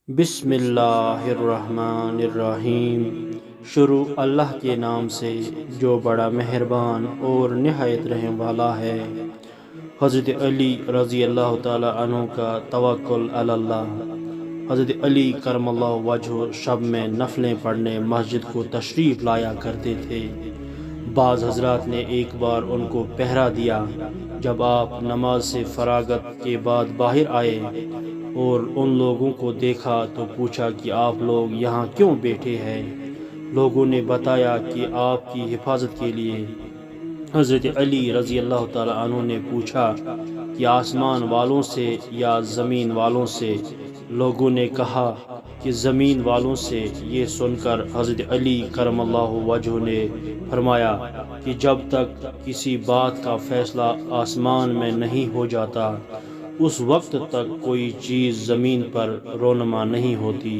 بسم اللہ الرحمن الرحیم۔ شروع اللہ کے نام سے جو بڑا مہربان اور نہایت رحم والا ہے۔ حضرت علی رضی اللہ تعالی عنہ کا توکل علی اللہ۔ حضرت علی کرم اللہ وجہ شب میں نفلیں پڑھنے مسجد کو تشریف لایا کرتے تھے۔ بعض حضرات نے ایک بار ان کو پہرا دیا۔ جب آپ نماز سے فراغت کے بعد باہر آئے اور ان لوگوں کو دیکھا تو پوچھا کہ آپ لوگ یہاں کیوں بیٹھے ہیں؟ لوگوں نے بتایا کہ آپ کی حفاظت کے لیے۔ حضرت علی رضی اللہ تعالی عنہ نے پوچھا کہ آسمان والوں سے یا زمین والوں سے؟ لوگوں نے کہا کہ زمین والوں سے۔ یہ سن کر حضرت علی کرم اللہ وجہ نے فرمایا کہ جب تک کسی بات کا فیصلہ آسمان میں نہیں ہو جاتا اس وقت تک کوئی چیز زمین پر رونما نہیں ہوتی،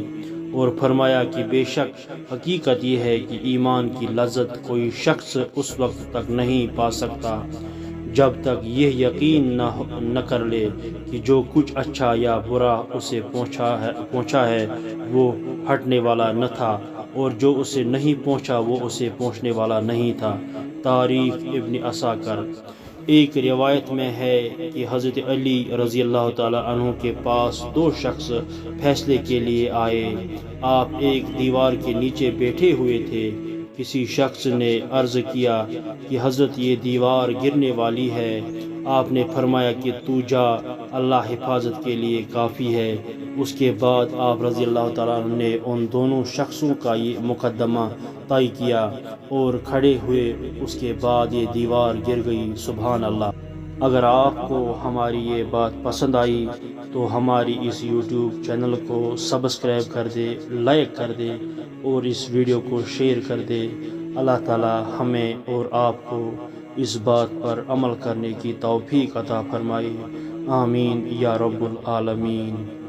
اور فرمایا کہ بے شک حقیقت یہ ہے کہ ایمان کی لذت کوئی شخص اس وقت تک نہیں پا سکتا جب تک یہ یقین نہ کر لے کہ جو کچھ اچھا یا برا اسے پہنچا ہے وہ ہٹنے والا نہ تھا، اور جو اسے نہیں پہنچا وہ اسے پہنچنے والا نہیں تھا۔ تاریخ ابن عساکر۔ ایک روایت میں ہے کہ حضرت علی رضی اللہ تعالی عنہ کے پاس دو شخص فیصلے کے لیے آئے۔ آپ ایک دیوار کے نیچے بیٹھے ہوئے تھے۔ کسی شخص نے عرض کیا کہ حضرت یہ دیوار گرنے والی ہے۔ آپ نے فرمایا کہ تو جا، اللہ حفاظت کے لیے کافی ہے۔ اس کے بعد آپ رضی اللہ تعالیٰ عنہ نے ان دونوں شخصوں کا یہ مقدمہ طے کیا اور کھڑے ہوئے۔ اس کے بعد یہ دیوار گر گئی۔ سبحان اللہ۔ اگر آپ کو ہماری یہ بات پسند آئی تو ہماری اس یوٹیوب چینل کو سبسکرائب کر دے، لائک کر دے اور اس ویڈیو کو شیئر کر دے۔ اللہ تعالی ہمیں اور آپ کو اس بات پر عمل کرنے کی توفیق عطا فرمائے۔ آمین یا رب العالمین۔